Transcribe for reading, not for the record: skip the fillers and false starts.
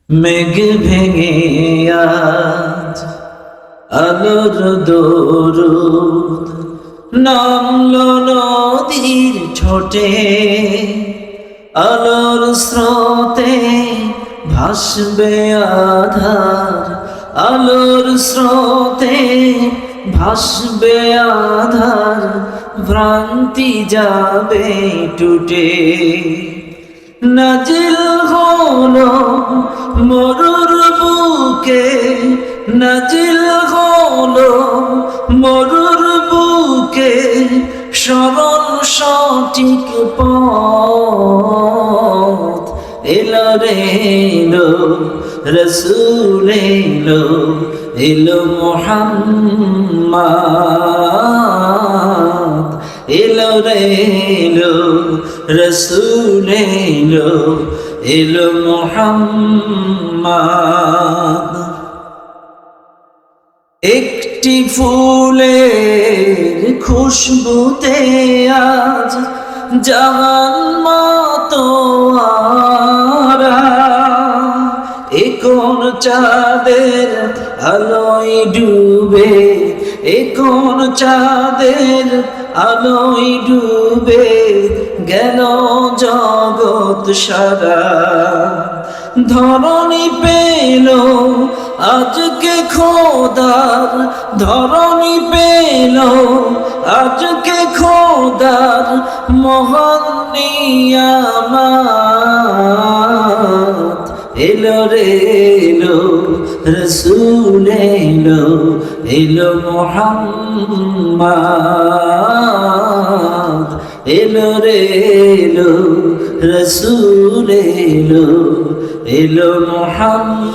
মেঘ ভেঙে আজ আলোর দরুদ নামলো নদীর ছোটে, আলোর স্রোতে ভাসবে আধার, আলোর স্রোতে ভাসবে আধার, ভ্রান্তি যাবে টুটে। নাজিল হলো মরুর বুকে, নাজিল হলো মরুর বুকে, সরল সঠিক পথ। এলো রে এলো রসূল এলো, এলো মুহাম্মদ। এলো রে এলো রসূল এলো, এলো মুহাম্মদ। একটি ফুলের খুশবুতে আজ জাহান মাতোয়ারা, এ কোন চাঁদের আলোয় ডুবে, এ কোন চাঁদের আলোয় ডুবে গেল জগৎ সারা। ধরণী পেল আজকে খোদার, ধরণী পেল আজকে খোদার মহান নিয়ামত। এলো রে এলো রসূল এলো, এলো মুহাম্মদ। এলো রে এলো রসূল এলো, এলো মুহাম্মদ।